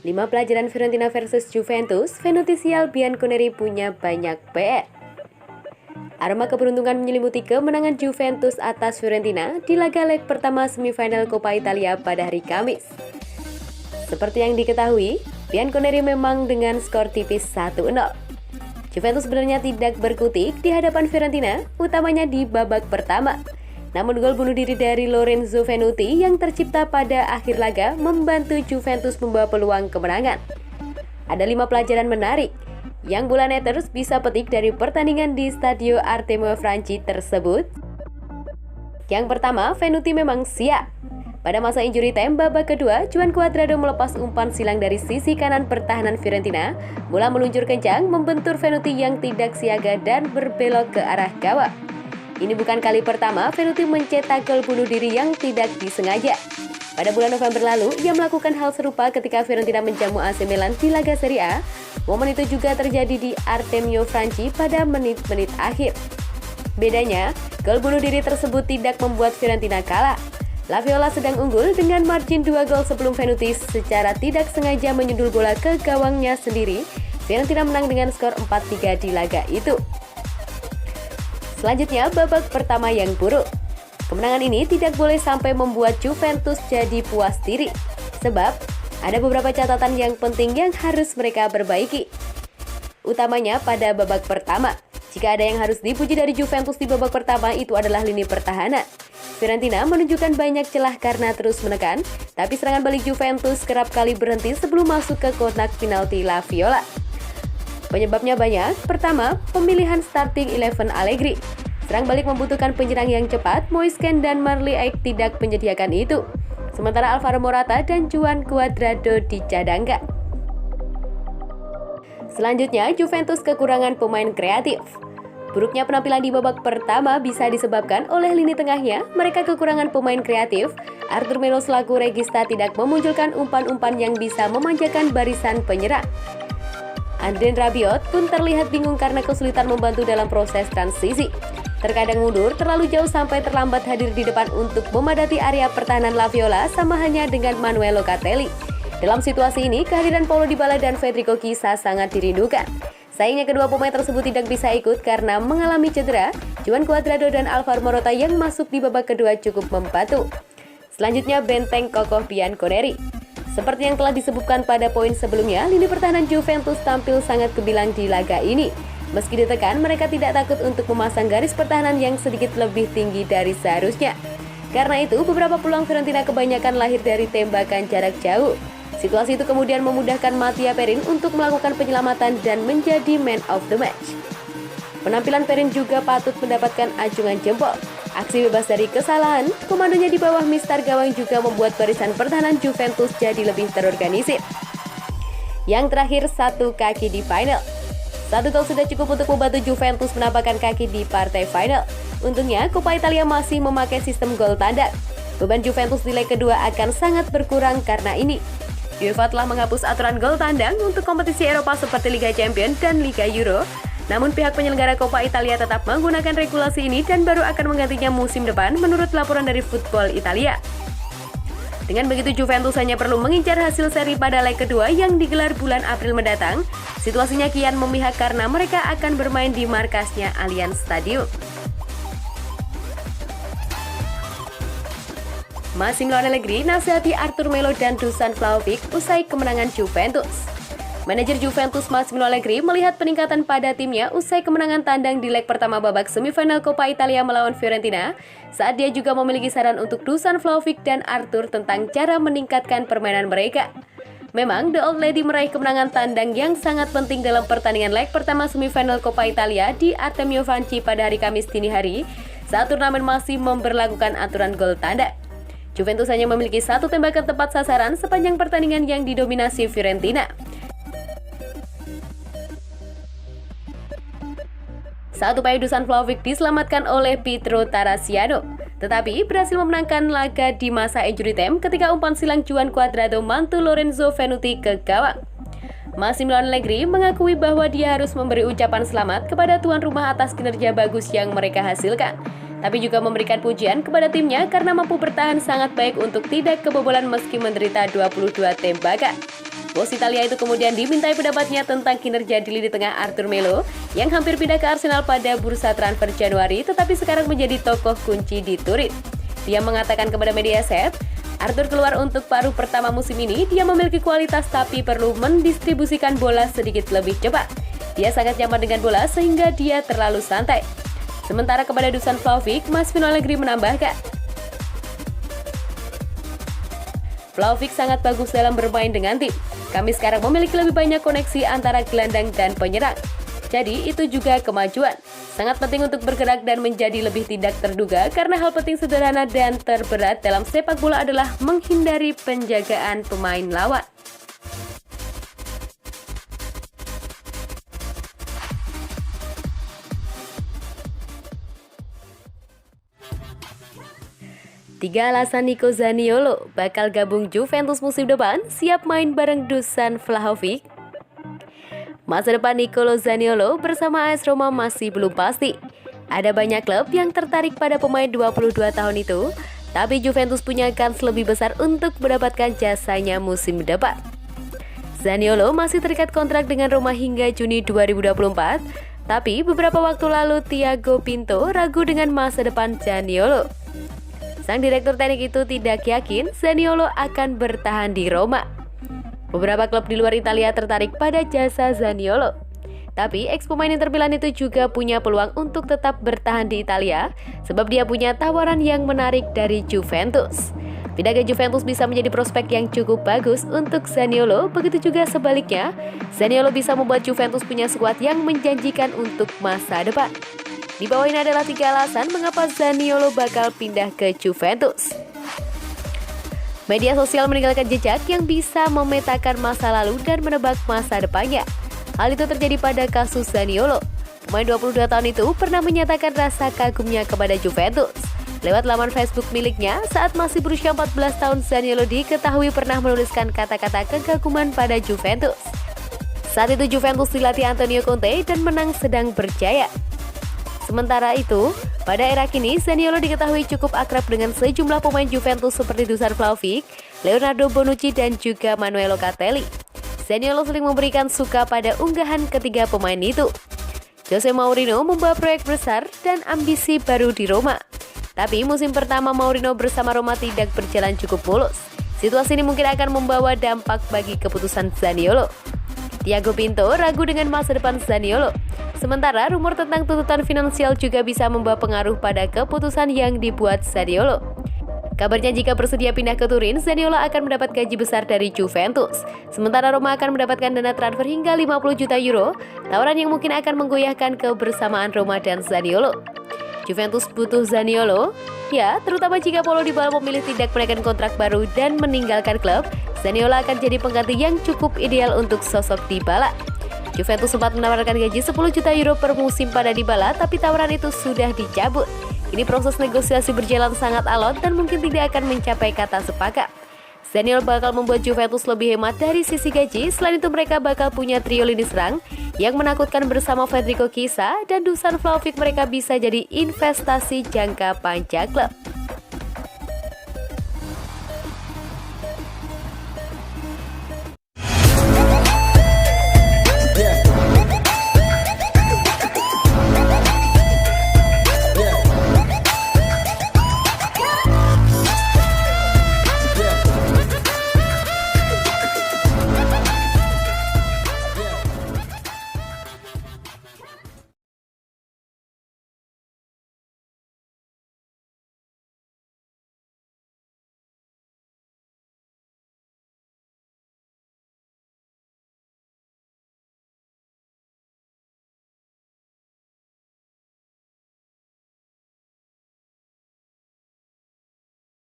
5 pelajaran Fiorentina versus Juventus, Venutial Bianconeri punya banyak PR. Aroma keberuntungan menyelimuti kemenangan Juventus atas Fiorentina di laga leg pertama semifinal Coppa Italia pada hari Kamis. Seperti yang diketahui, Bianconeri memang dengan skor tipis 1-0. Juventus sebenarnya tidak berkutik di hadapan Fiorentina, utamanya di babak pertama. Namun gol bunuh diri dari Lorenzo Venuti yang tercipta pada akhir laga membantu Juventus membawa peluang kemenangan. Ada 5 pelajaran menarik yang Bola Netters bisa petik dari pertandingan di Stadio Artemio Franchi tersebut. Yang pertama, Venuti memang siap. Pada masa injury time babak kedua, Juan Cuadrado melepas umpan silang dari sisi kanan pertahanan Fiorentina, bola meluncur kencang membentur Venuti yang tidak siaga dan berbelok ke arah gawang. Ini bukan kali pertama Venuti mencetak gol bunuh diri yang tidak disengaja. Pada bulan November lalu, ia melakukan hal serupa ketika Fiorentina menjamu AC Milan di laga Serie A. Momen itu juga terjadi di Artemio Franchi pada menit-menit akhir. Bedanya, gol bunuh diri tersebut tidak membuat Fiorentina kalah. La Viola sedang unggul dengan margin 2 gol sebelum Venuti secara tidak sengaja menyundul bola ke gawangnya sendiri. Fiorentina menang dengan skor 4-3 di laga itu. Selanjutnya, babak pertama yang buruk. Kemenangan ini tidak boleh sampai membuat Juventus jadi puas diri, sebab ada beberapa catatan yang penting yang harus mereka perbaiki. Utamanya pada babak pertama. Jika ada yang harus dipuji dari Juventus di babak pertama, itu adalah lini pertahanan. Fiorentina menunjukkan banyak celah karena terus menekan, tapi serangan balik Juventus kerap kali berhenti sebelum masuk ke kotak penalti La Viola. Penyebabnya banyak. Pertama, pemilihan starting 11 Allegri. Serang balik membutuhkan penyerang yang cepat, Moisken dan Marley Aik tidak menyediakan itu. Sementara Alvaro Morata dan Juan Cuadrado dicadangkan. Selanjutnya, Juventus kekurangan pemain kreatif. Buruknya penampilan di babak pertama bisa disebabkan oleh lini tengahnya. Mereka kekurangan pemain kreatif. Arthur Melo selaku regista tidak memunculkan umpan-umpan yang bisa memanjakan barisan penyerang. Andrien Rabiot pun terlihat bingung karena kesulitan membantu dalam proses transisi. Terkadang mundur terlalu jauh sampai terlambat hadir di depan untuk memadati area pertahanan La Viola, sama halnya dengan Manuel Locatelli. Dalam situasi ini, kehadiran Paulo Dybala dan Federico Chiesa sangat dirindukan. Sayangnya kedua pemain tersebut tidak bisa ikut karena mengalami cedera. Juan Cuadrado dan Alvaro Morata yang masuk di babak kedua cukup membantu. Selanjutnya, benteng kokoh Bianconeri. Seperti yang telah disebutkan pada poin sebelumnya, lini pertahanan Juventus tampil sangat gemilang di laga ini. Meski ditekan, mereka tidak takut untuk memasang garis pertahanan yang sedikit lebih tinggi dari seharusnya. Karena itu, beberapa peluang Fiorentina kebanyakan lahir dari tembakan jarak jauh. Situasi itu kemudian memudahkan Mattia Perin untuk melakukan penyelamatan dan menjadi man of the match. Penampilan Perin juga patut mendapatkan acungan jempol. Aksi bebas dari kesalahan, komandonya di bawah mistar gawang juga membuat barisan pertahanan Juventus jadi lebih terorganisir. Yang terakhir, satu kaki di final. Satu gol sudah cukup untuk membantu Juventus menampakkan kaki di partai final. Untungnya, Coppa Italia masih memakai sistem gol tandang. Beban Juventus di leg kedua akan sangat berkurang karena ini. UEFA telah menghapus aturan gol tandang untuk kompetisi Eropa seperti Liga Champions dan Liga Euro. Namun pihak penyelenggara Coppa Italia tetap menggunakan regulasi ini dan baru akan menggantinya musim depan menurut laporan dari Football Italia. Dengan begitu, Juventus hanya perlu mengincar hasil seri pada leg kedua yang digelar bulan April mendatang. Situasinya kian memihak karena mereka akan bermain di markasnya Allianz Stadium. Massimiliano Allegri nasihati Arthur Melo dan Dusan Vlahovic usai kemenangan Juventus. Manajer Juventus Massimiliano Allegri melihat peningkatan pada timnya usai kemenangan tandang di leg pertama babak semifinal Coppa Italia melawan Fiorentina, saat dia juga memiliki saran untuk Dusan Vlahovic dan Arthur tentang cara meningkatkan permainan mereka. Memang, The Old Lady meraih kemenangan tandang yang sangat penting dalam pertandingan leg pertama semifinal Coppa Italia di Artemio Franchi pada hari Kamis dini hari, saat turnamen masih memberlakukan aturan gol tandang. Juventus hanya memiliki satu tembakan tepat sasaran sepanjang pertandingan yang didominasi Fiorentina. Saat upaya Dusan Vlahovic diselamatkan oleh Pietro Tarasiano, tetapi berhasil memenangkan laga di masa injury time ketika umpan silang Juan Cuadrado mantu Lorenzo Venuti ke gawang. Massimiliano Allegri mengakui bahwa dia harus memberi ucapan selamat kepada tuan rumah atas kinerja bagus yang mereka hasilkan, tapi juga memberikan pujian kepada timnya karena mampu bertahan sangat baik untuk tidak kebobolan meski menderita 22 tembakan. Bos Italia itu kemudian dimintai pendapatnya tentang kinerja di lini tengah Arthur Melo yang hampir pindah ke Arsenal pada bursa transfer Januari tetapi sekarang menjadi tokoh kunci di Turin. Dia mengatakan kepada Mediaset, Arthur keluar untuk paruh pertama musim ini, dia memiliki kualitas tapi perlu mendistribusikan bola sedikit lebih cepat. Dia sangat nyaman dengan bola sehingga dia terlalu santai. Sementara kepada Dusan Vlahovic, Massimiliano Allegri menambahkan, Vlahovic sangat bagus dalam bermain dengan tim. Kami sekarang memiliki lebih banyak koneksi antara gelandang dan penyerang. Jadi itu juga kemajuan. Sangat penting untuk bergerak dan menjadi lebih tidak terduga karena hal penting sederhana dan terberat dalam sepak bola adalah menghindari penjagaan pemain lawan. Tiga alasan Nico Zaniolo bakal gabung Juventus musim depan, siap main bareng Dusan Vlahovic. Masa depan Nicolo Zaniolo bersama AS Roma masih belum pasti. Ada banyak klub yang tertarik pada pemain 22 tahun itu, tapi Juventus punya kans lebih besar untuk mendapatkan jasanya musim depan. Zaniolo masih terikat kontrak dengan Roma hingga Juni 2024, tapi beberapa waktu lalu Thiago Pinto ragu dengan masa depan Zaniolo. Sang direktur teknik itu tidak yakin Zaniolo akan bertahan di Roma. Beberapa klub di luar Italia tertarik pada jasa Zaniolo. Tapi ex-pemain Inter Milan itu juga punya peluang untuk tetap bertahan di Italia sebab dia punya tawaran yang menarik dari Juventus. Pindah ke Juventus bisa menjadi prospek yang cukup bagus untuk Zaniolo, begitu juga sebaliknya. Zaniolo bisa membuat Juventus punya skuad yang menjanjikan untuk masa depan. Di bawah ini adalah 3 alasan mengapa Zaniolo bakal pindah ke Juventus. Media sosial meninggalkan jejak yang bisa memetakan masa lalu dan menebak masa depannya. Hal itu terjadi pada kasus Zaniolo. Pemain 22 tahun itu pernah menyatakan rasa kagumnya kepada Juventus. Lewat laman Facebook miliknya, saat masih berusia 14 tahun, Zaniolo diketahui pernah menuliskan kata-kata kekaguman pada Juventus. Saat itu Juventus dilatih Antonio Conte dan menang sedang berjaya. Sementara itu, pada era kini, Zaniolo diketahui cukup akrab dengan sejumlah pemain Juventus seperti Dusan Vlahovic, Leonardo Bonucci, dan juga Manuel Locatelli. Zaniolo sering memberikan suka pada unggahan ketiga pemain itu. Jose Mourinho membawa proyek besar dan ambisi baru di Roma. Tapi musim pertama Mourinho bersama Roma tidak berjalan cukup mulus. Situasi ini mungkin akan membawa dampak bagi keputusan Zaniolo. Thiago Pinto ragu dengan masa depan Zaniolo. Sementara rumor tentang tuntutan finansial juga bisa membawa pengaruh pada keputusan yang dibuat Zaniolo. Kabarnya jika bersedia pindah ke Turin, Zaniolo akan mendapat gaji besar dari Juventus. Sementara Roma akan mendapatkan dana transfer hingga 50 juta euro, tawaran yang mungkin akan menggoyahkan kebersamaan Roma dan Zaniolo. Juventus butuh Zaniolo, ya, terutama jika Paulo Dybala memilih tidak menaikkan kontrak baru dan meninggalkan klub. Zaniolo akan jadi pengganti yang cukup ideal untuk sosok Dybala. Juventus sempat menawarkan gaji 10 juta euro per musim pada Dybala, tapi tawaran itu sudah dicabut. Kini proses negosiasi berjalan sangat alot dan mungkin tidak akan mencapai kata sepakat. Zaniolo bakal membuat Juventus lebih hemat dari sisi gaji. Selain itu mereka bakal punya trio lini serang yang menakutkan bersama Federico Chiesa dan Dusan Vlahovic. Mereka bisa jadi investasi jangka panjang klub.